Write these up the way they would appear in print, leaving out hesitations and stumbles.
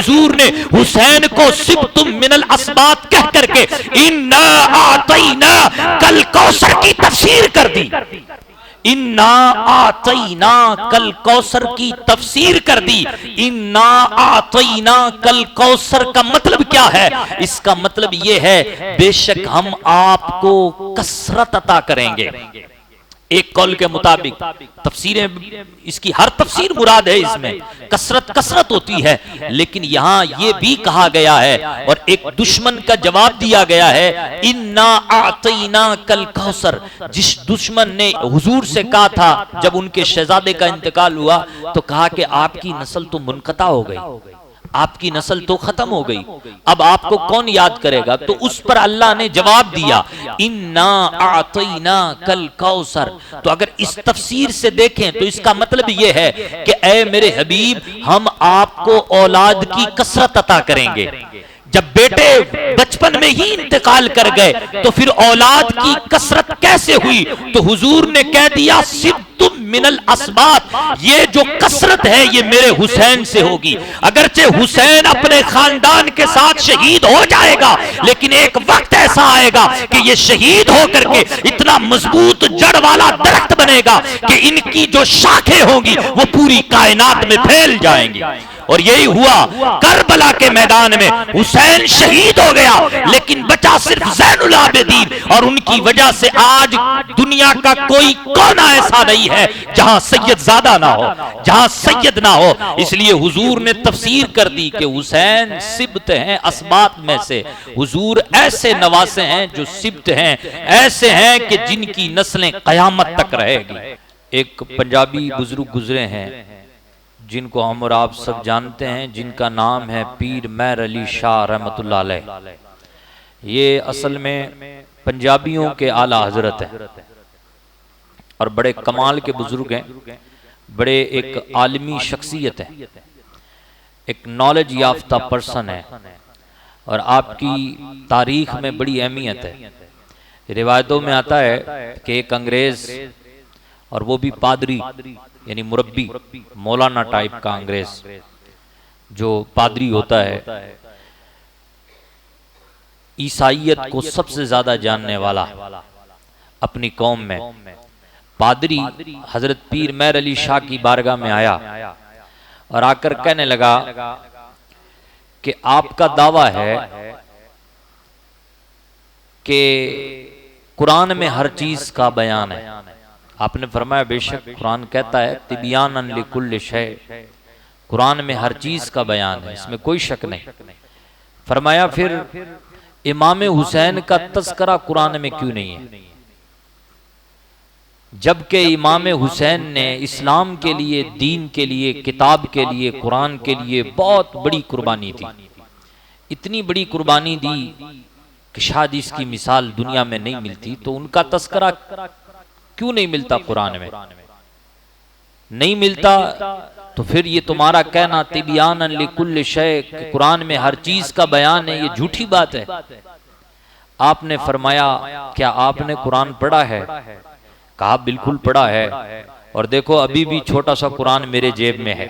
حضور نے حسین کو سبتم من الاسباط کہہ کر کے انا اعطینا کل کوثر کی تفسیر کر دی، انا اعطینا کل کوثر کی تفسیر کر دی۔ انا اعطینا کل کوثر کا مطلب کیا ہے؟ اس کا مطلب یہ ہے بے شک ہم آپ کو کثرت عطا کریں گے۔ ایک قول کے مطابق تفسیریں، اس کی ہر تفسیر مراد ہے، اس میں کثرت ہوتی ہے، لیکن یہاں یہ بھی کہا گیا ہے اور ایک دشمن کا جواب دیا گیا ہے، انا اعطینا کل کوثر۔ جس دشمن نے حضور سے کہا تھا جب ان کے شہزادے کا انتقال ہوا تو کہا کہ آپ کی نسل تو منقطع ہو گئی، آپ کی نسل تو ختم ہو گئی، اب آپ کو کون یاد کرے گا؟ تو اس پر اللہ نے جواب دیا انا اعطینا کل کوثر۔ تو اگر اس تفسیر سے دیکھیں تو اس کا مطلب یہ ہے کہ اے میرے حبیب ہم آپ کو اولاد کی کثرت عطا کریں گے۔ جب بیٹے بچپن میں ہی انتقال کر گئے تو پھر اولاد کی کثرت کیسے ہوئی؟ تو حضور نے کہہ دیا سبتم من الاسباط، یہ جو کثرت ہے یہ میرے حسین سے ہوگی۔ اگرچہ حسین اپنے خاندان کے ساتھ شہید ہو جائے گا، لیکن ایک وقت ایسا آئے گا کہ یہ شہید ہو کر کے اتنا مضبوط جڑ والا درخت بنے گا کہ ان کی جو شاخیں ہوں گی وہ پوری کائنات میں پھیل جائیں گی۔ اور یہی ہوا کربلا کے میدان میں، حسین شہید ہو گیا لیکن بچا صرف زین العابدین، اور ان کی وجہ سے آج دنیا کا کوئی کونا ایسا نہیں ہے جہاں سید زادہ نہ ہو، جہاں سید نہ ہو۔ اس لیے حضور نے تفسیر کر دی کہ حسین سبت ہیں اسباط میں سے، حضور ایسے نواسے ہیں جو سبت ہیں، ایسے ہیں کہ جن کی نسلیں قیامت تک رہے گی۔ ایک پنجابی بزرگ گزرے ہیں جن کو ہم اور آپ سب جانتے ہیں، جن کا نام ہے پیر مہر علی شاہ رحمۃ اللہ علیہ۔ یہ اصل میں پنجابیوں کے اعلیٰ حضرت ہیں اور بڑے کمال کے بزرگ ہیں، بڑے ایک عالمی شخصیت ہیں، ایک نالج یافتہ پرسن ہے اور آپ کی تاریخ میں بڑی اہمیت ہے۔ روایتوں میں آتا ہے کہ ایک انگریز، اور وہ بھی پادری یعنی مربی، مولانا ٹائپ کا انگریز جو پادری ہوتا ہے، عیسائیت کو سب سے زیادہ جاننے والا اپنی قوم میں، پادری حضرت پیر مہر علی شاہ کی بارگاہ میں آیا اور آ کر کہنے لگا کہ آپ کا دعویٰ ہے کہ قرآن میں ہر چیز کا بیان ہے۔ آپ نے فرمایا بے شک قرآن کہتا ہے تبیانا لکل شیء، قرآن میں ہر چیز کا بیان ہے، اس میں کوئی شک نہیں۔ فرمایا پھر امام حسین کا تذکرہ قرآن میں کیوں نہیں ہے؟ جبکہ امام حسین نے اسلام کے لیے، دین کے لیے، کتاب کے لیے، قرآن کے لیے بہت بڑی قربانی دی، اتنی بڑی قربانی دی کہ شاید اس کی مثال دنیا میں نہیں ملتی، تو ان کا تذکرہ کیوں نہیں ملتا قرآن میں؟ نہیں ملتا تو پھر یہ تمہارا کہنا تبیانا لکل شیء کہ قرآن میں ہر چیز کا بیان ہے، یہ جھوٹی بات ہے۔ آپ نے فرمایا کیا آپ نے قرآن پڑھا ہے؟ کہا بالکل پڑھا ہے، اور دیکھو ابھی بھی چھوٹا سا قرآن میرے جیب میں ہے۔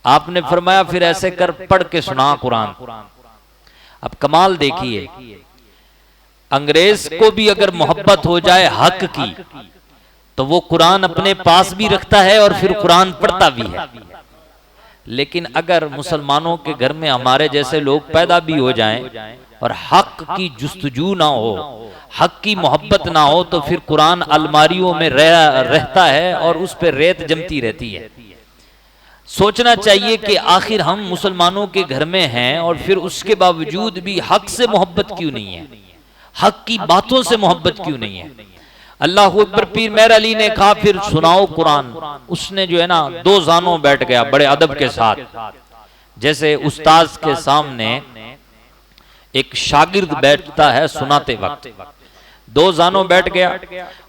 آپ نے فرمایا پھر ایسے کر پڑھ کے سنا قرآن۔ اب کمال دیکھیے، انگریز کو بھی اگر محبت ہو جائے حق کی تو وہ قرآن اپنے پاس بھی رکھتا ہے اور پھر قرآن پڑھتا بھی ہے۔ لیکن اگر مسلمانوں کے گھر میں ہمارے جیسے لوگ پیدا بھی ہو جائیں اور حق کی جستجو نہ ہو، حق کی محبت نہ ہو، تو پھر قرآن الماریوں میں رہتا ہے اور اس پہ ریت جمتی رہتی ہے۔ سوچنا چاہیے کہ آخر ہم مسلمانوں کے گھر میں ہیں اور پھر اس کے باوجود بھی حق سے محبت کیوں نہیں ہے، حق کی باتوں سے محبت کیوں نہیں ہے؟ اللہ اکبر۔ پیر مہر علی نے کہا پھر سناؤ قرآن۔ اس نے جو ہے نا دو زانوں بیٹھ گیا بڑے ادب کے ساتھ، جیسے استاذ کے سامنے ایک شاگرد بیٹھتا ہے سناتے وقت، دو زانوں بیٹھ گیا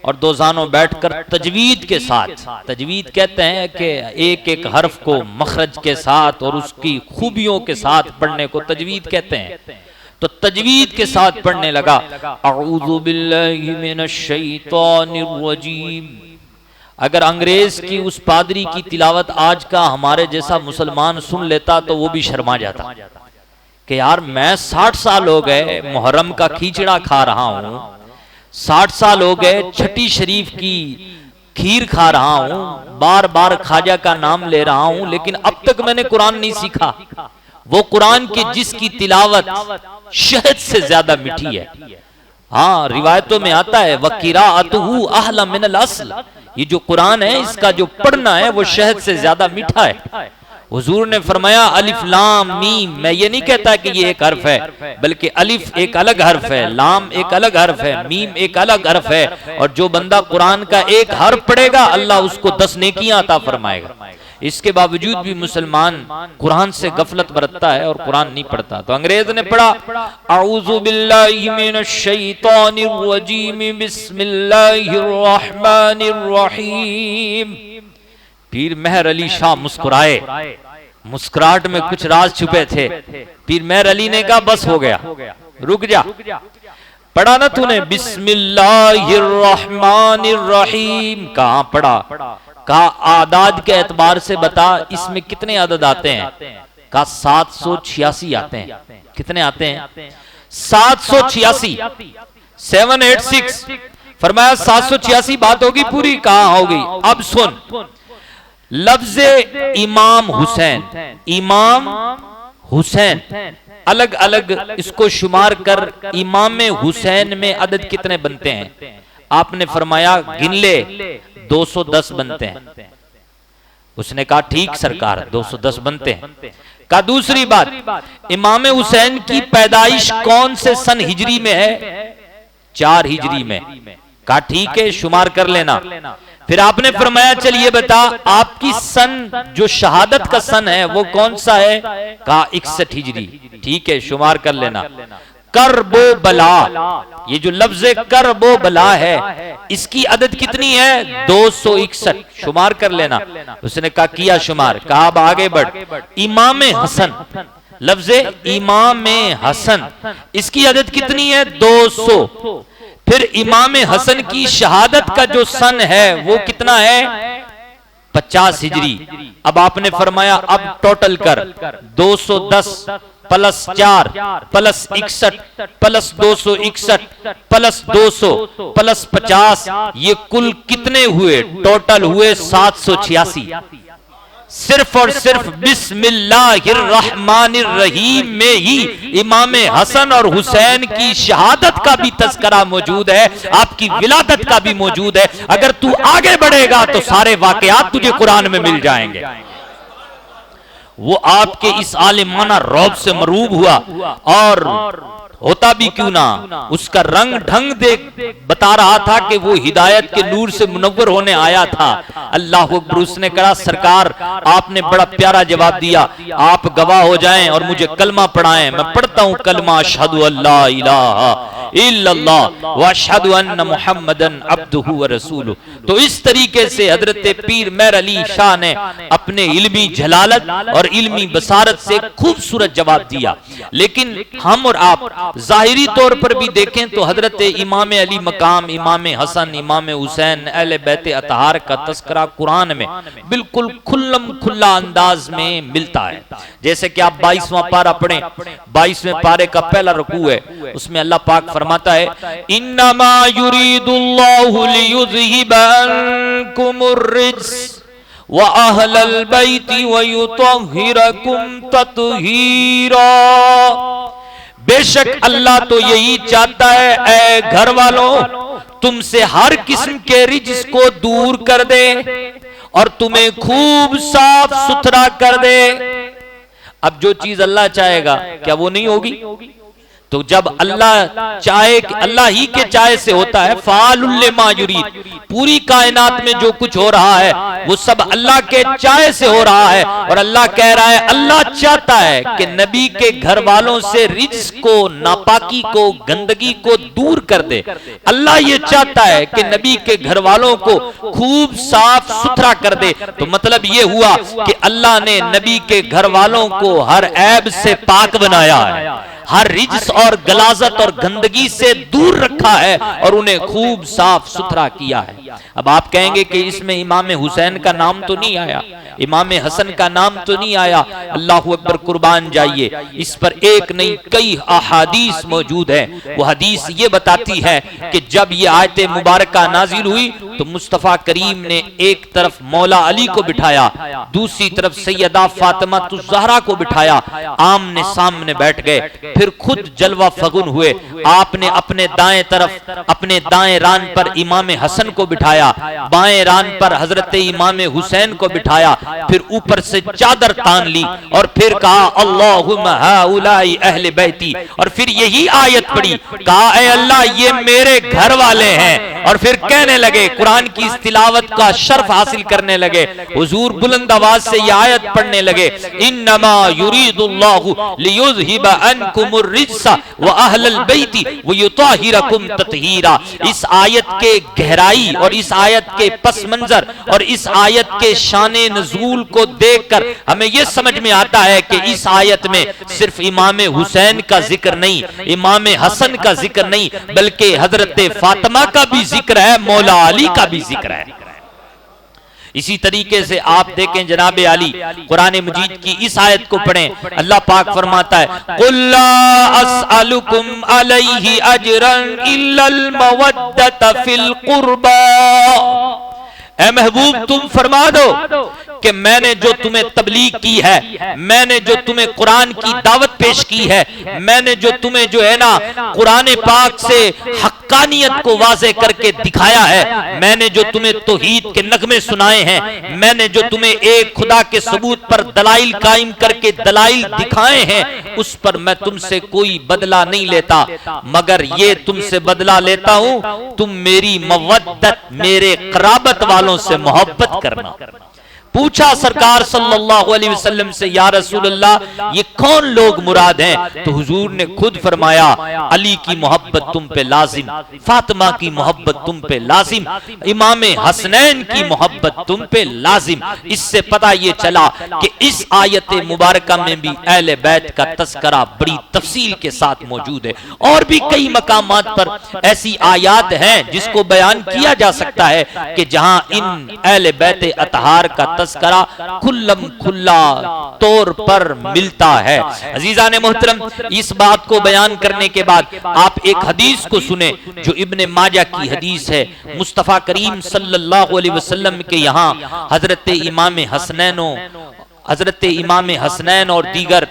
اور دو زانوں بیٹھ کر تجوید کے ساتھ، تجوید کہتے ہیں کہ ایک ایک حرف کو مخرج کے ساتھ اور اس کی خوبیوں کے ساتھ پڑھنے کو تجوید کہتے ہیں، تو تجوید کے ساتھ پڑھنے لگا اعوذ باللہ من الشیطان الرجیم اگر انگریز کی اس پادری کی تلاوت آج کا ہمارے جیسا مسلمان سن لیتا تو وہ بھی شرما جاتا کہ یار میں 60 سال ہو گئے محرم کا کھیچڑا کھا رہا ہوں، 60 سال ہو گئے چھٹی شریف کی کھیر کھا رہا ہوں، بار بار خواجہ کا نام لے رہا ہوں، لیکن اب تک میں نے قرآن نہیں سیکھا۔ وہ قرآن کی جس کی تلاوت شہد سے زیادہ میٹھی ہے۔ ہاں روایتوں میں آتا ہے وَقِرَاءَتُهُ أَحْلَى مِنَ الْعَسْلِ، یہ جو قرآن ہے اس کا جو پڑھنا ہے وہ شہد سے زیادہ میٹھا ہے۔ حضور نے فرمایا الف لام میم، میں یہ نہیں کہتا کہ یہ ایک حرف ہے، بلکہ الف ایک الگ حرف ہے، لام ایک الگ حرف ہے، میم ایک الگ حرف ہے، اور جو بندہ قرآن کا ایک حرف پڑھے گا اللہ اس کو 10 نیکیاں عطا فرمائے گا۔ اس کے باوجود بھی مسلمان قرآن سے غفلت برتتا ہے اور قرآن نہیں پڑھتا۔ تو انگریز نے پڑھا اعوذ باللہ من الشیطان الرجیم بسم اللہ الرحمن الرحیم۔ پیر مہر علی شاہ مسکرائے، مسکراہٹ میں کچھ راز چھپے تھے۔ پیر مہر علی نے کہا بس ہو گیا، رک جا، پڑھا نا تو نے بسم اللہ الرحمن الرحیم، کہاں پڑھا؟ کہا اعداد کے اعتبار سے بتا اس میں کتنے عدد آتے ہیں؟ کہا 786 آتے ہیں۔ کتنے آتے ہیں؟ 786، 786۔ فرمایا 786 بات ہوگی پوری؟ کہاں ہوگی؟ اب سن، لفظ امام حسین، امام حسین الگ الگ اس کو شمار کر امام حسین میں عدد کتنے بنتے ہیں؟ آپ نے فرمایا گن لے 210 بنتے ہیں۔ اس نے کہا ٹھیک سرکار 210 بنتے ہیں۔ کہا دوسری بات، امام حسین کی پیدائش کون سے سن ہجری میں ہے؟ 4 ہجری میں۔ کہا ٹھیک ہے شمار کر لینا۔ پھر آپ نے فرمایا چل یہ بتا آپ کی سن جو شہادت کا سن ہے وہ کون سا ہے؟ کہا 61 ہجری۔ ٹھیک ہے شمار کر لینا۔ کرب و بلا، یہ جو لفظ کرب و بلا ہے اس کی عدد کتنی ہے؟ 261، شمار کر لینا۔ اس نے کہا کیا شمار۔ کہا اب آگے بڑھ، امام حسن، لفظ امام حسن اس کی عدد کتنی ہے؟ 200۔ پھر امام حسن کی شہادت کا جو سن ہے وہ کتنا ہے؟ 50 ہجری۔ اب آپ نے فرمایا اب ٹوٹل کر، 210 plus 4 plus 61 plus 261 plus 200 plus 50، یہ کل کتنے ہوئے؟ ٹوٹل ہوئے 786۔ صرف اور صرف بسم اللہ الرحمن الرحیم میں ہی امام حسن اور حسین کی شہادت کا بھی تذکرہ موجود ہے، آپ کی ولادت کا بھی موجود ہے۔ اگر تو آگے بڑھے گا تو سارے واقعات تجھے قرآن میں مل جائیں گے۔ وہ آپ کے اس عالمانہ رعب سے مروب ہوا، اور ہوتا بھی کیوں نہ، اس کا رنگ ڈھنگ دیکھ بتا رہا تھا کہ وہ ہدایت کے نور سے منور ہونے آیا تھا۔ اللہ اکبر۔ اس نے کہا سرکار آپ نے بڑا پیارا جواب دیا، آپ گواہ ہو جائیں اور مجھے کلمہ پڑھائیں۔ میں پڑھتا ہوں کلمہ اشہد ان لا الہ الا اللہ واشہد ان محمدن عبدہ ورسولہ۔ تو اس طریقے سے حضرت پیر مہر علی شاہ نے اپنے علمی جلالت اور علمی بصارت سے خوبصورت جواب دیا۔ لیکن ہم اور آپ ظاہری طور پر بھی دیکھیں تو حضرت امام علی مقام، امام حسن، امام حسین، اہل بیت اطہار کا تذکرہ قرآن میں بالکل کھلم کھلا انداز میں ملتا ہے۔ جیسے کہ آپ 22واں پارہ پڑھیں، 22ویں پارے کا پہلا رکوع ہے، اس میں اللہ پاک فرماتا ہے انما یرید اللہ لیذہب عنکم الرجس وَأَهْلَ الْبَيْتِ وَيُطَهِّرَكُمْ تَطْهِيرًا۔ بے شک اللہ تو یہی چاہتا ہے اے گھر والوں تم سے ہر قسم کے رجس کو دور کر دے اور تمہیں خوب صاف ستھرا کر دے۔ اب جو چیز اللہ چاہے گا کیا وہ نہیں ہوگی؟ تو جب اللہ چاہے کہ اللہ ہی کے چاہے سے ہوتا ہے، فعال لما یرید، پوری کائنات میں جو کچھ ہو رہا ہے وہ سب اللہ کے چاہے سے ہو رہا ہے۔ اور اللہ کہہ رہا ہے اللہ چاہتا ہے کہ نبی کے گھر والوں سے رجس کو، ناپاکی کو، گندگی کو دور کر دے۔ اللہ یہ چاہتا ہے کہ نبی کے گھر والوں کو خوب صاف ستھرا کر دے۔ تو مطلب یہ ہوا کہ اللہ نے نبی کے گھر والوں کو ہر عیب سے پاک بنایا ہے، ہر رجس اور غلاظت اور گندگی سے دور رکھا ہے اور انہیں خوب صاف ستھرا کیا ہے۔ اب آپ کہیں گے کہ اس میں امام حسین کا نام تو نہیں آیا، امام حسن کا نام تو نہیں آیا، اللہ اکبر قربان جائیے، اس پر ایک نہیں کئی احادیث موجود ہیں۔ وہ حدیث یہ بتاتی ہے کہ جب یہ آیت مبارکہ نازل ہوئی تو مصطفیٰ کریم نے ایک طرف مولا علی کو بٹھایا، دوسری طرف سیدہ فاطمہ الزہرا کو بٹھایا، آمنے سامنے بیٹھ گئے، پھر خود جلوہ فغن ہوئے، آپ نے اپنے دائیں طرف اپنے دائیں ران پر امام حسن کو بٹھایا، بائیں ران پر حضرت امام حسین کو بٹھایا، پھر اوپر سے چادر تان لی اور پھر کہا اللہم ہؤلاء اہل بیتی، اور پھر یہی آیت پڑھی، کہا اے اللہ یہ میرے گھر والے ہیں، اور پھر کہنے لگے قرآن کی اس تلاوت کا شرف حاصل کرنے لگے، حضور بلند آواز سے یہ آیت پڑھنے لگے، انما یرید اللہ لیذہب عنکم الرجس واہل البیت ویطہرکم تطہیرا۔ اس آیت کے گہرائی اور اس آیت کے پس منظر اور اس آیت کے شان نزول کو دیکھ کر ہمیں یہ سمجھ میں آتا ہے کہ اس آیت میں صرف امام حسین کا ذکر نہیں، امام حسن کا ذکر نہیں، بلکہ حضرت فاطمہ کا بھی ذکر ہے، مولا علی کا بھی ذکر ہے۔ اسی طریقے سے آپ دیکھیں جناب علی قرآن مجید کی اس آیت کو پڑھیں، اللہ پاک فرماتا ہے قُلْ لَا أَسْأَلُكُمْ عَلَيْهِ أَجْرًا إِلَّا الْمَوَدَّةَ فِي الْقُرْبَى۔ اے محبوب تم فرما دو کہ میں نے جو تمہیں تبلیغ کی ہے، میں نے جو تمہیں قرآن کی دعوت پیش کی ہے، میں نے جو تمہیں جو ہے نا قرآن پاک سے حقانیت کو واضح کر کے دکھایا ہے، میں نے جو تمہیں توحید کے نغمے سنائے ہیں، میں نے جو تمہیں ایک خدا کے ثبوت پر دلائل قائم کر کے دلائل دکھائے ہیں، اس پر میں تم سے کوئی بدلہ نہیں لیتا، مگر یہ تم سے بدلہ لیتا ہوں تم میری مودت، میرے قرابت والوں سے محبت کرنا۔ پوچھا سرکار صلی اللہ علیہ وسلم سے یا رسول اللہ یہ کون لوگ مراد ہیں؟ تو حضور نے خود فرمایا علی کی محبت تم پہ لازم، فاطمہ کی محبت تم پہ لازم، امام حسنین کی محبت تم پہ لازم۔ اس سے پتہ یہ چلا کہ اس آیت مبارکہ میں بھی اہل بیت کا تذکرہ بڑی تفصیل کے ساتھ موجود ہے، اور بھی کئی مقامات پر ایسی آیات ہیں جس کو بیان کیا جا سکتا ہے کہ جہاں ان اہل بیت اطہار کا تذکرہ کھلم کھلا طور پر ملتا ہے۔ عزیزان محترم، اس بات کو بیان کرنے کے بعد آپ ایک حدیث کو سنیں جو ابن ماجہ کی حدیث ہے۔ مصطفیٰ کریم صلی اللہ علیہ وسلم کے یہاں حضرت امام حسنین اور دیگر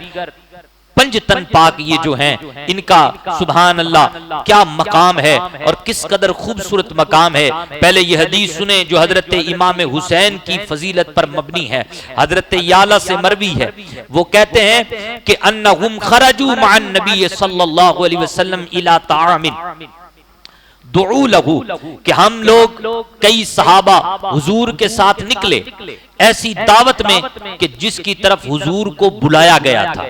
پنجتن پاک یہ جو ہیں ان کا سبحان اللہ کیا مقام ہے اور کس قدر خوبصورت مقام ہے۔ پہلے یہ حدیث سنیں جو حضرت امام حسین کی فضیلت پر مبنی ہے، حضرت یعلا سے مروی ہے۔ وہ کہتے ہیں کہ انہم خرجوا مع النبی صلی اللہ علیہ وسلم الی طعام دعو لہو، کہ ہم لوگ کئی صحابہ حضور کے ساتھ نکلے ایسی دعوت میں کہ جس کی طرف حضور کو بلایا گیا تھا،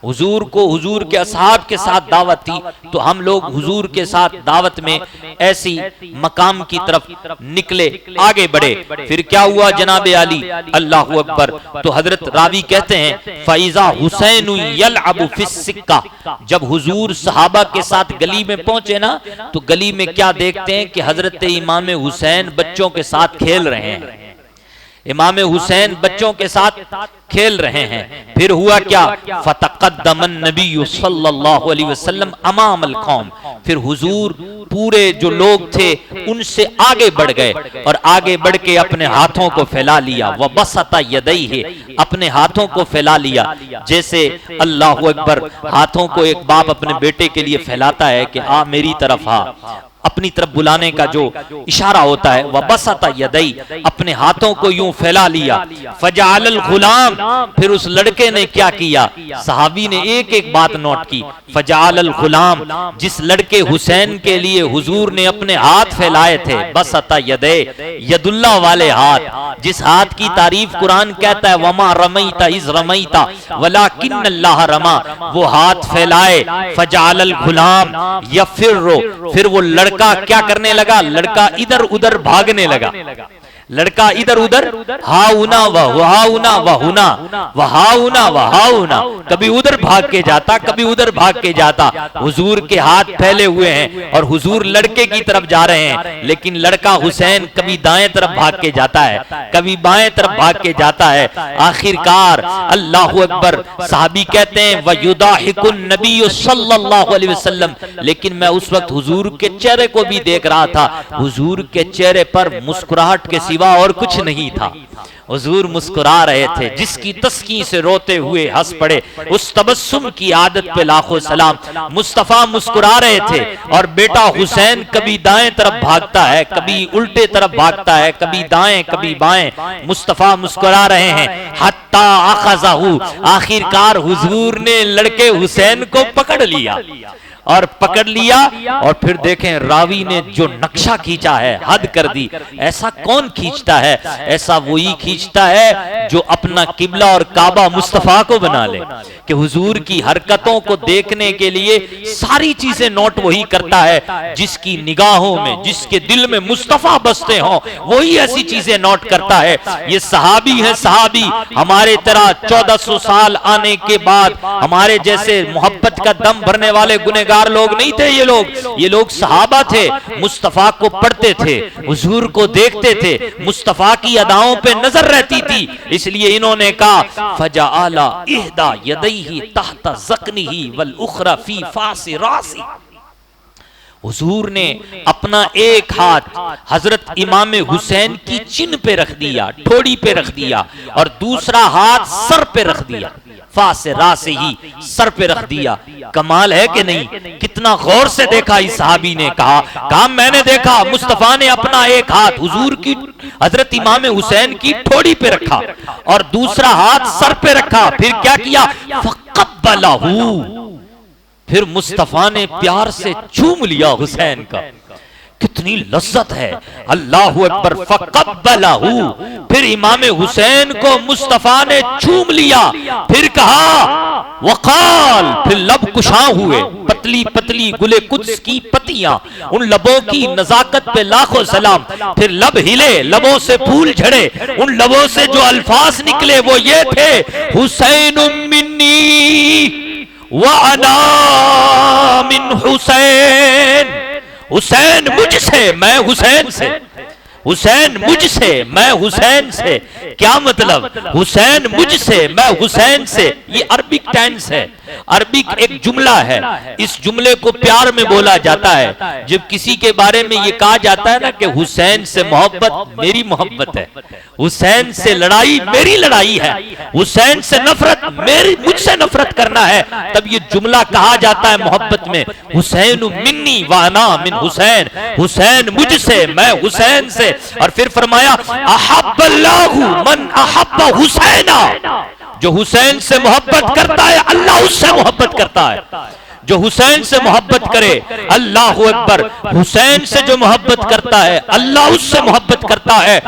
حضور کو حضور کے اصحاب کے ساتھ دعوت تھی، تو ہم لوگ حضور کے ساتھ دعوت میں ایسی مقام کی طرف نکلے، آگے بڑھے۔ پھر کیا ہوا جناب علی؟ اللہ اکبر۔ تو حضرت راوی کہتے ہیں فَإِذَا حُسَيْنٌ يَلْعَبُ فِي السِّكَّةِ، جب حضور صحابہ کے ساتھ گلی میں پہنچے نا تو گلی میں کیا دیکھتے ہیں کہ حضرت امام حسین بچوں کے ساتھ کھیل رہے ہیں، امام حسین بچوں کے ساتھ کھیل رہے ہیں۔ پھر ہوا کیا؟ فتقدم النبی صلی اللہ علیہ وسلم امام القوم، پھر حضور پورے جو لوگ تھے ان سے آگے بڑھ گئے اور آگے بڑھ کے اپنے ہاتھوں کو پھیلا لیا، وبسط یدیہ، اپنے ہاتھوں کو پھیلا لیا، جیسے اللہ اکبر ہاتھوں کو ایک باپ اپنے بیٹے کے لیے پھیلاتا ہے کہ آ میری طرف آ، اپنی طرف بلانے کا جو اشارہ ہوتا ہے، وبسط یدی، اپنے ہاتھوں کو یوں پھیلا لیا۔ فجعل الغلام، پھر اس لڑکے نے کیا کیا؟ صحابی نے ایک ایک بات نوٹ کی۔ فجعل الغلام، جس لڑکے حسین کے لیے حضور نے اپنے ہاتھ پھیلائے تھے، بسط یدے، ید اللہ والے ہاتھ، جس ہاتھ کی تعریف قرآن کہتا ہے وما رمیت اذ رمیت ولکن اللہ رما، وہ ہاتھ پھیلائے۔ فجعل الغلام یفر، پھر وہ لڑکا کیا کرنے لگا؟ لڑکا ادھر ادھر بھاگنے لگا۔ لڑکا ادھر ادھر ہاؤنا وہاؤنا وہنا وہاؤنا وہاؤنا، کبھی ادھر بھاگ کے جاتا کبھی ادھر بھاگ کے جاتا. حضور کے ہاتھ پھیلے ہوئے ہیں اور حضور لڑکے کی طرف جا رہے ہیں، لیکن لڑکا حسین کبھی دائیں طرف بھاگ کے جاتا ہے کبھی بائیں طرف بھاگ کے جاتا ہے. آخرکار اللہ اکبر، صحابی کہتے ہیں وَيُضَاحِكُ النَّبِيُّ صلی اللہ علیہ وسلم، لیکن میں اس وقت حضور کے چہرے کو بھی دیکھ رہا تھا، حضور کے چہرے پر مسکراہٹ کے سوا اور کچھ نہیں تھا. حضور مسکرا رہے تھے، جس کی تسکین سے روتے ہوئے ہنس پڑے، اس تبسم کی عادت پہ لاکھوں سلام. مصطفیٰ مسکرا رہے تھے اور بیٹا حسین کبھی دائیں طرف بھاگتا ہے کبھی الٹے طرف بھاگتا ہے، کبھی دائیں کبھی بائیں. مصطفیٰ مسکرا رہے ہیں. حتی اخذہ، آخرکار حضور نے لڑکے حسین کو پکڑ لیا اور پکڑ لیا. اور پھر دیکھیں راوی نے جو نقشہ کھینچا ہے حد کر دی. ایسا کون کھینچتا ہے؟ ایسا وہی کھینچتا ہے جو اپنا قبلہ اور کعبہ مصطفیٰ کو بنا لے، کہ حضور کی حرکتوں کو دیکھنے کے لیے ساری چیزیں نوٹ وہی کرتا ہے. جس کی نگاہوں میں جس کے دل میں مصطفیٰ بستے ہوں وہی ایسی چیزیں نوٹ کرتا ہے. یہ صحابی ہیں، صحابی ہمارے طرح 1400 سال آنے کے بعد ہمارے جیسے محبت کا دم بھرنے والے گنہگار لوگ نہیں تھے. یہ لوگ صحابہ تھے، مصطفیٰ کو پڑھتے تھے، حضور کو دیکھتے تھے، مصطفیٰ کی اداؤں پہ نظر رہتی تھی. اس لیے انہوں نے کہا فَجَعَلَ إِحْدَى يَدَيْهِ تَحْتَ ذَقْنِهِ وَالْأُخْرَى فِي فَاسِ رَاسِهِ. حضور نے اپنا ایک ہاتھ حضرت امام حسین کی چن پہ رکھ دیا، ٹھوڑی پہ رکھ دیا، اور دوسرا ہاتھ سر پہ رکھ دیا. فاس راسے ہی، سر پہ رکھ دیا. کمال ہے کہ نہیں؟ کتنا غور سے دیکھا اس صحابی نے. کہا میں نے دیکھا مصطفیٰ نے اپنا ایک ہاتھ حضور کی حضرت امام حسین کی ٹھوڑی پہ رکھا اور دوسرا ہاتھ سر پہ رکھا. پھر کیا کیا؟ فَقَبَّلَهُ، پھر مصطفیٰ نے پیار سے چوم لیا حسین کا. کتنی لذت ہے. اللہ اکبر. فَقَبَّلَهُ، پھر امام حسین کو مصطفیٰ نے چوم لیا. پھر کہا وقال، پھر لب کشاں ہوئے، پتلی پتلی گلے قدس کی پتیاں، ان لبوں کی نزاکت پہ لاکھوں سلام. پھر لب ہلے، لبوں سے پھول جھڑے، ان لبوں سے جو الفاظ نکلے وہ یہ تھے حسین منی وَأَنَا مِنْ حُسَيْن، حسین مجھ سے میں حسین سے، حسین مجھ سے میں حسین سے. کیا مطلب؟ حسین مجھ سے میں حسین سے. یہ عربک ٹینس ہے، عربک ایک جملہ ہے. اس جملے کو پیار میں بولا جاتا ہے. جب کسی کے بارے میں یہ کہا جاتا ہے نا کہ حسین سے محبت میری محبت ہے، حسین سے لڑائی میری لڑائی ہے، حسین سے نفرت مجھ سے نفرت کرنا ہے، تب یہ جملہ کہا جاتا ہے محبت میں. حسین منی وانا من حسین، حسین مجھ سے میں حسین سے. اور پھر فرمایا احب اللہ من احب حسینا، جو حسین سے محبت کرتا ہے اللہ اس سے محبت کرتا ہے. جو حسین سے محبت کرے، اللہ اکبر، حسین سے جو محبت کرتا ہے اللہ اس سے محبت کرتا ہے.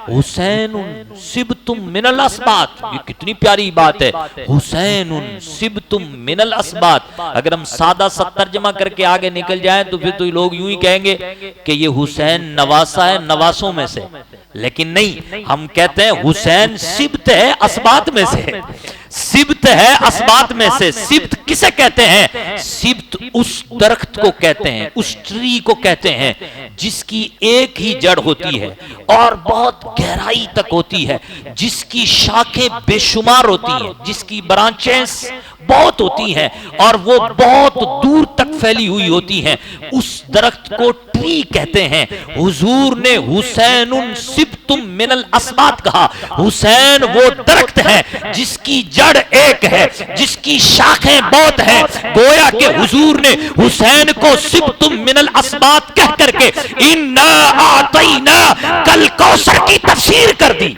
حسین سبتم من الاسباط، یہ کتنی پیاری بات ہے. حسین سبتم من الاسباط. اگر ہم سادہ سا ترجمہ کر کے آگے نکل جائیں تو پھر تو لوگ یوں ہی کہیں گے کہ یہ حسین نواسا ہے نواسوں میں سے. لیکن نہیں، ہم کہتے ہیں حسین سبت ہے اسباط میں سے، سبت ہے اسباط میں سے. سبت کسے کہتے ہیں؟ سبت اس درخت کو کہتے ہیں، اس ٹری کو کہتے ہیں جس کی ایک ہی جڑ ہوتی ہے اور بہت گہرائی تک ہوتی ہے، جس کی شاخیں بے شمار ہوتی ہیں، جس کی برانچز بہت ہوتی ہیں اور وہ بہت دور تک پھیلی ہوئی ہوتی ہیں. اس درخت کو ٹری کہتے ہیں. حضور نے حسین سبتم من الاسباط کہا. حسین وہ درخت ہے جس کی جڑ ایک ہے، جس کی شاخیں بہت ہیں. گویا کہ حضور نے حسین کو سبتم من الاسباط کہہ کر کے انا اعطینا کل کوثر کی تفسیر کر دی.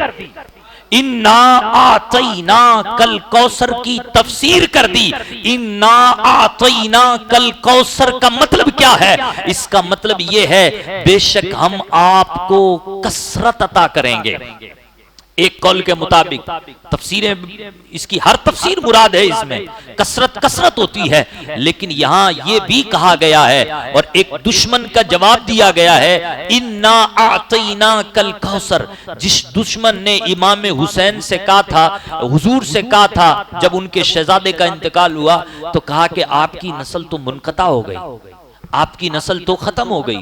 انا آتینا کل کوثر کی تفسیر کر دی. انا آتینا کل کوثر کا مطلب کیا ہے؟ اس کا مطلب یہ ہے بے شک ہم آپ کو کثرت عطا کریں گے. ایک قول کے مطابق تفسیریں اس کی ہر تفسیر مراد ہے، اس میں کثرت ہوتی ہے، لیکن یہاں یہ بھی کہا گیا ہے اور ایک دشمن کا جواب دیا گیا ہے، انا اعطیناک الکوثر۔ جس دشمن نے امام حسین سے کہا تھا، حضور سے کہا تھا جب ان کے شہزادے کا انتقال ہوا تو کہا کہ آپ کی نسل تو منقطع ہو گئی، آپ کی نسل تو ختم ہو گئی،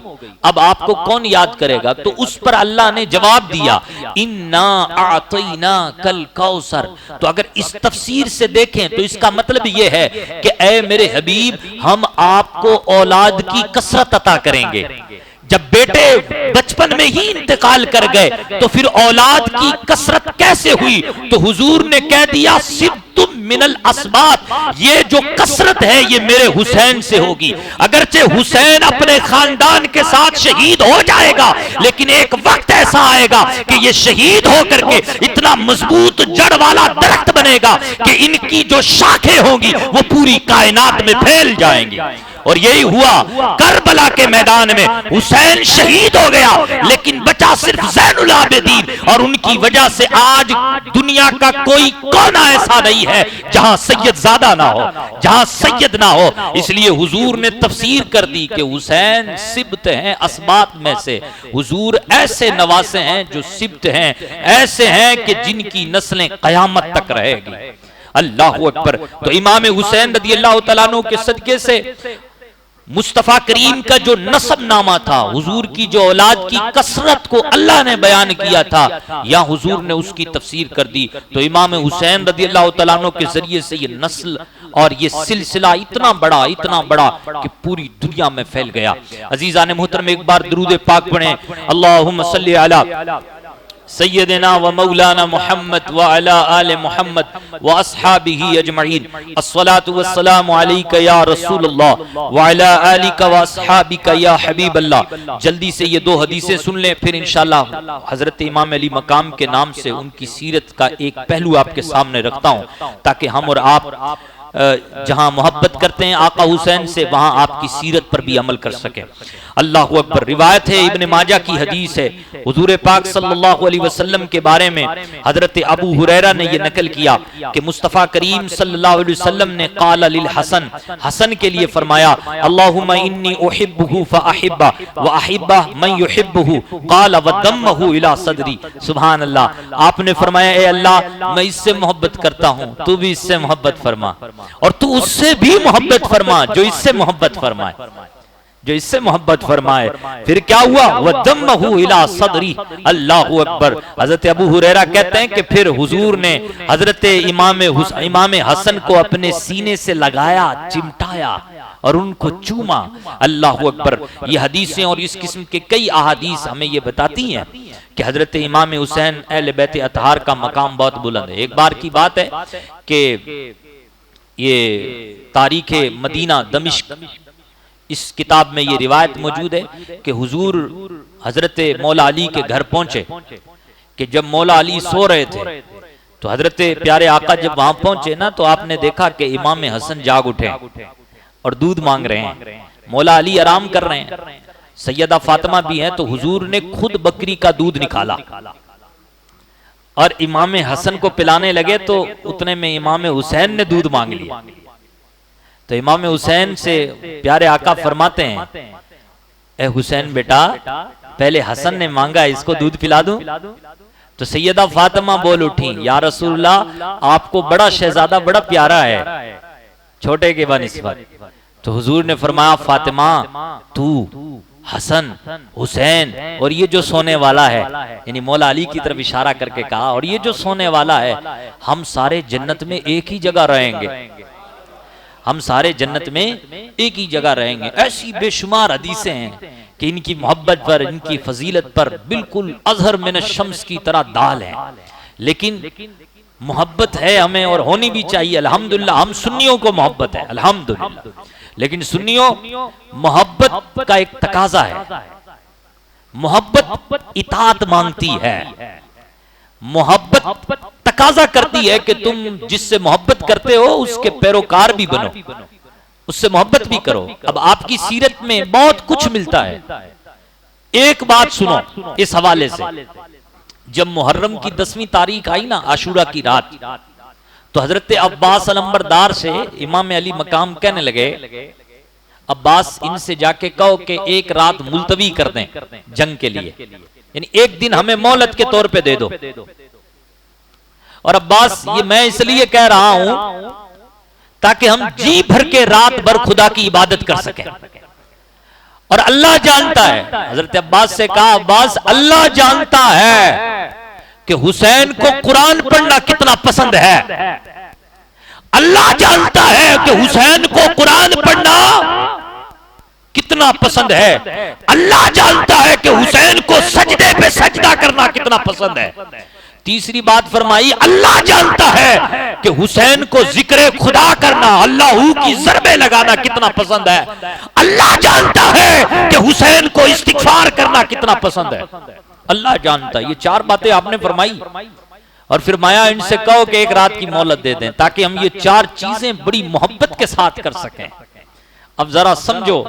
اب آپ کو کون یاد کرے گا؟ تو اس پر اللہ نے جواب دیا انا اعطیناک الکوثر۔ تو اگر اس تفسیر سے دیکھیں تو اس کا مطلب یہ ہے کہ اے میرے حبیب، ہم آپ کو اولاد کی کثرت عطا کریں گے۔ جب بیٹے بچپن میں ہی انتقال کر گئے تو پھر اولاد کی کثرت کیسے ہوئی؟ تو حضور نے کہہ دیا سبتم من الاسباط، یہ جو کثرت ہے یہ میرے حسین سے ہوگی۔ اگرچہ حسین اپنے خاندان کے ساتھ شہید ہو جائے گا، لیکن ایک وقت ایسا آئے گا کہ یہ شہید ہو کر کے اتنا مضبوط جڑ والا درخت بنے گا کہ ان کی جو شاخیں ہوں گی وہ پوری کائنات میں پھیل جائیں گی۔ اور یہی ہوا کربلا کے میدان میں، حسین شہید ہو گیا لیکن بچا صرف زین العابدین، اور ان کی وجہ سے آج دنیا کا کوئی کونا ایسا نہیں ہے جہاں سید زادہ نہ ہو، جہاں سید نہ ہو۔ اس لیے حضور نے تفسیر کر دی کہ حسین سبت ہیں اسباط میں سے، حضور ایسے نواسے ہیں جو سبت ہیں، ایسے ہیں کہ جن کی نسلیں قیامت تک رہے گی۔ اللہ اکبر۔ تو امام حسین رضی اللہ تعالیٰ عنہ کے صدقے سے مصطفیٰ کریم کا جو نسب نامہ تھا، حضور کی جو اولاد کی کثرت کو اللہ نے بیان کیا تھا، یا حضور نے اس کی تفسیر کر دی۔ تو امام حسین رضی اللہ تعالیٰ عنہ کے ذریعے سے یہ نسل اور یہ سلسلہ اتنا بڑا کہ پوری دنیا میں پھیل گیا۔ عزیزان محترم، ایک بار درود پاک پڑھیں، اللہم صلی علی سیدنا و مولانا محمد وعلی آل محمد واصحابہ اجمعین، الصلاة والسلام علیکہ یا رسول اللہ وعلی آلک واصحابک یا حبیب اللہ۔ جلدی سے یہ دو حدیثیں سن لیں، پھر انشاءاللہ حضرت امام علی مقام کے نام سے ان کی سیرت کا ایک پہلو آپ کے سامنے رکھتا ہوں، تاکہ ہم اور آپ جہاں محبت کرتے ہیں آقا حسین سے، وہاں آپ کی سیرت پر بھی عمل کر سکیں۔ اللہ اکبر۔ روایت ہے، ابن ماجہ کی حدیث ہے، حضور پاک صلی اللہ علیہ وسلم کے بارے میں حضرت ابو ہریرہ نے یہ نقل کیا کہ مصطفیٰ کریم صلی اللہ علیہ وسلم نے قال للحسن، حسن کے لیے فرمایا اللہم انی احبہ فاحبہ واحبہ من یحبہ قال ودمہ الی صدری۔ سبحان اللہ۔ آپ نے فرمایا اے اللہ، میں اس سے محبت کرتا ہوں، تو بھی اس سے محبت فرما، اور تو اس سے بھی محبت فرما جو اس سے محبت فرمائے، جو اس سے محبت فرمائے۔ پھر کیا ہوا؟ وَدَمَّهُ إِلَىٰ صَدْرِهِ۔ اللہ اکبر۔ حضرت ابو ہریرہ کہتے ہیں کہ پھر حضور نے حضرت امام حسن کو اپنے سینے سے لگایا، چمٹایا اور ان کو چوما۔ اللہ اکبر۔ یہ حدیثیں اور اس قسم کے کئی احادیث ہمیں یہ بتاتی ہیں کہ حضرت امام حسین اہل بیت اطہار کا مقام بہت بلند ہے۔ ایک بار کی بات ہے کہ یہ تاریخ مدینہ دمشق، اس کتاب میں یہ روایت موجود ہے کہ حضور حضرت مولا علی کے گھر پہنچے، کہ جب مولا علی سو رہے تھے تو حضرت پیارے آقا جب وہاں پہنچے نا تو آپ نے دیکھا کہ امام حسن جاگ اٹھے اور دودھ مانگ رہے ہیں، مولا علی آرام کر رہے ہیں، سیدہ فاطمہ بھی ہیں، تو حضور نے خود بکری کا دودھ نکالا اور امام حسن کو پلانے لگے، تو اتنے میں امام حسین نے دودھ مانگ لیا۔ تو امام حسین سے پیارے آقا فرماتے ہیں اے حسین بیٹا، پہلے حسن نے مانگا، اس کو دودھ پلا دوں؟ تو سیدہ فاطمہ بول اٹھی یا رسول اللہ، آپ کو بڑا شہزادہ بڑا پیارا ہے چھوٹے کے بنسبت۔ تو حضور نے فرمایا فاطمہ، تو حسن حسین اور یہ جو سونے والا ہے، یعنی مولا علی کی طرف اشارہ کر کے کہا، اور یہ جو سونے والا ہے، ہم سارے جنت میں ایک ہی جگہ رہیں گے، ہم سارے جنت میں ایک ہی جگہ رہیں گے۔ ایسی بے شمار حدیثیں ہیں کہ ان کی محبت پر، ان کی فضیلت پر بالکل اظہر من الشمس کی طرح دال ہیں، لیکن محبت ہے ہمیں اور ہونی بھی چاہیے۔ الحمدللہ ہم سنیوں کو محبت ہے الحمدللہ، لیکن سنیوں محبت کا ایک تقاضا ہے، محبت اطاعت مانگتی ہے، محبت تقاضا کرتی ہے کہ تم جس سے محبت کرتے ہو اس کے پیروکار بھی بنو، اس سے محبت بھی کرو۔ اب آپ کی سیرت میں بہت کچھ ملتا ہے، ایک بات سنو اس حوالے سے جب محرم کی 10ویں تاریخ آئی نا، عاشورہ کی رات، تو حضرت عباس علمبردار سے امام علی مقام کہنے لگے، عباس ان سے جا کے کہو کہ ایک رات ملتوی کر دیں جنگ کے لیے، یعنی ایک دن ہمیں مہلت کے طور پہ دے دو۔ اور عباس یہ میں اس لیے کہہ رہا ہوں تاکہ ہم جی بھر کے رات بھر خدا کی عبادت کر سکیں، اور اللہ جانتا ہے، حضرت عباس سے کہا عباس اللہ جانتا ہے کہ حسین کو قرآن پڑھنا کتنا پسند ہے، اللہ جانتا ہے کہ حسین کو قرآن پڑھنا کتنا پسند ہے، اللہ جانتا ہے کہ حسین کو سجدے پہ سجدہ کرنا کتنا پسند ہے۔ تیسری بات فرمائی اللہ جانتا ہے کہ حسین کو ذکر خدا کرنا، اللہ کی ضربیں لگانا کتنا پسند ہے، اللہ جانتا ہے کہ حسین کو استغفار کرنا کتنا پسند ہے، اللہ جانتا ہے۔ یہ 4 باتیں آپ نے فرمائی، اور فرمایا ان سے کہو کہ ایک رات کی مہلت دے دیں تاکہ ہم یہ 4 چیزیں بڑی محبت کے ساتھ کر سکیں۔ اب ذرا سمجھو،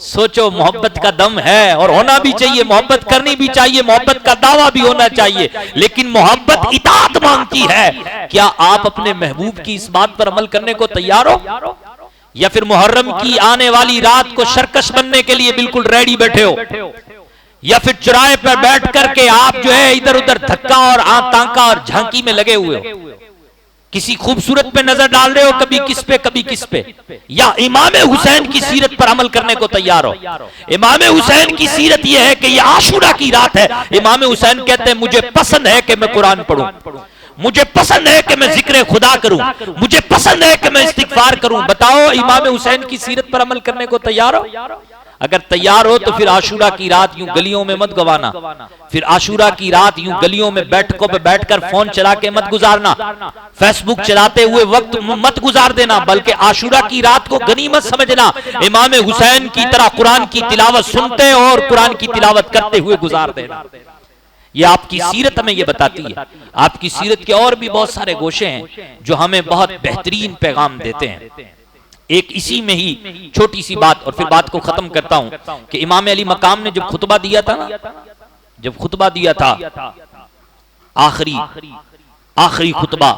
سوچو، محبت کا دم ہے اور ہونا بھی چاہیے، محبت کرنی بھی چاہیے، محبت کا دعویٰ بھی ہونا چاہیے، لیکن محبت اطاعت مانگتی ہے۔ کیا آپ اپنے محبوب کی اس بات پر عمل کرنے کو تیار ہو، یا پھر محرم کی آنے والی رات کو شرکش بننے کے لیے بالکل ریڈی بیٹھے ہو، یا پھر چرائے پر بیٹھ کر کے آپ جو ہے ادھر ادھر دھکا اور تانکا اور جھانکی میں لگے ہوئے ہو، کسی خوبصورت پہ نظر ڈال رہے ہو، کبھی کس پہ کبھی کس پہ، یا امام حسین کی سیرت پر عمل کرنے کو تیار ہو؟ امام حسین کی سیرت یہ ہے کہ یہ عاشورہ کی رات ہے، امام حسین کہتے ہیں مجھے پسند ہے کہ میں قرآن پڑھوں، مجھے پسند ہے کہ میں ذکر خدا کروں، مجھے پسند ہے کہ میں استغفار کروں۔ بتاؤ امام حسین کی سیرت پر عمل کرنے کو تیار ہو؟ اگر تیار ہو تو پھر عاشورہ کی رات یوں گلیوں میں مت گوانا، پھر عاشورہ کی رات یوں گلیوں میں بیٹھکوں پہ بیٹھ کر فون چلا کے مت گزارنا، فیس بک چلاتے ہوئے وقت مت گزار دینا، بلکہ عاشورہ کی رات کو غنیمت سمجھنا، امام حسین کی طرح قرآن کی تلاوت سنتے اور قرآن کی تلاوت کرتے ہوئے گزار دینا۔ یہ آپ کی سیرت ہمیں یہ بتاتی ہے۔ آپ کی سیرت کے اور بھی بہت سارے گوشے ہیں جو ہمیں بہت بہترین پیغام دیتے ہیں۔ ایک اسی میں ہی چھوٹی سی بات، اور پھر بات کو ختم کرتا ہوں، کہ امام علی مقام نے جب خطبہ دیا تھا نا، جب خطبہ دیا تھا، آخری خطبہ،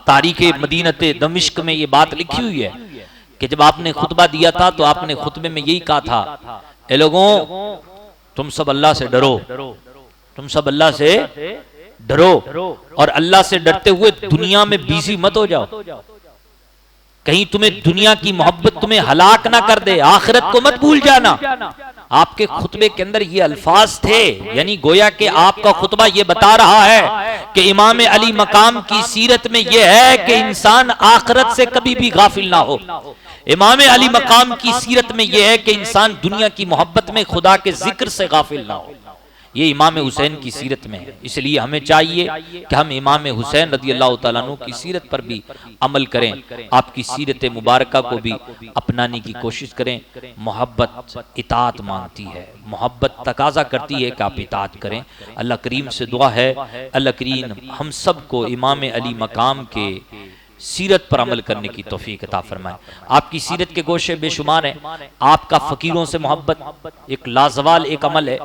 تاریخ مدینہ دمشق میں یہ بات لکھی ہوئی ہے کہ جب آپ نے خطبہ دیا تھا تو آپ نے خطبے میں یہی کہا تھا، اے لوگوں تم سب اللہ سے ڈرو، تم سب اللہ سے ڈرو، اور اللہ سے ڈرتے ہوئے دنیا میں بیزی مت ہو جاؤ، کہیں تمہیں دنیا کی محبت تمہیں ہلاک نہ کر دے، آخرت کو مت بھول جانا۔ آپ کے خطبے کے اندر یہ الفاظ تھے، یعنی گویا کہ آپ کا خطبہ یہ بتا رہا ہے کہ امام علی مقام کی سیرت میں یہ ہے کہ انسان آخرت سے کبھی بھی غافل نہ ہو۔ امام علی مقام کی سیرت میں یہ ہے کہ انسان دنیا کی محبت میں خدا کے ذکر سے غافل نہ ہو۔ یہ امام حسین کی سیرت میں ہے، اس لیے ہمیں چاہیے کہ ہم امام حسین رضی اللہ تعالیٰ عنہ کی سیرت پر بھی عمل کریں، آپ کی سیرت مبارکہ کو بھی اپنانے کی کوشش کریں۔ محبت اطاعت مانگتی ہے، محبت تقاضا کرتی ہے کہ آپ اطاعت کریں۔ اللہ کریم سے دعا ہے اللہ کریم ہم سب کو امام علی مقام کے سیرت پر عمل کرنے کی توفیق عطا فرمائے۔ آپ کی سیرت کے گوشے بے شمار ہیں، آپ کا فقیروں سے محبت ایک لازوال ایک عمل ہے،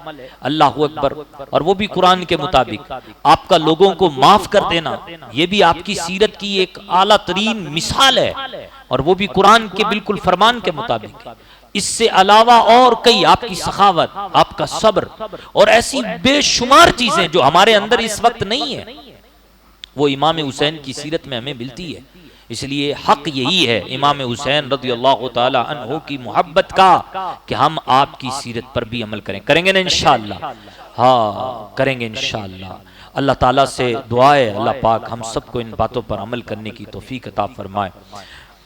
اللہ اکبر، اور وہ بھی قرآن کے مطابق۔ آپ کا لوگوں کو معاف کر دینا، یہ بھی آپ کی سیرت کی ایک اعلیٰ ترین مثال ہے، اور وہ بھی قرآن کے بالکل فرمان کے مطابق۔ اس سے علاوہ اور کئی، آپ کی سخاوت، آپ کا صبر، اور ایسی بے شمار چیزیں جو ہمارے اندر اس وقت نہیں ہیں، وہ امام حسین کی سیرت میں ہمیں ملتی ہے۔ اس لیے حق یہی ہے امام حسین رضی اللہ تعالی عنہ کی محبت کا کہ ہم آپ کی سیرت پر بھی عمل کریں گے نا انشاءاللہ؟ ہاں کریں گے انشاءاللہ۔ اللہ تعالیٰ سے دعا ہے اللہ پاک ہم سب کو ان باتوں پر عمل کرنے کی توفیق عطا فرمائے۔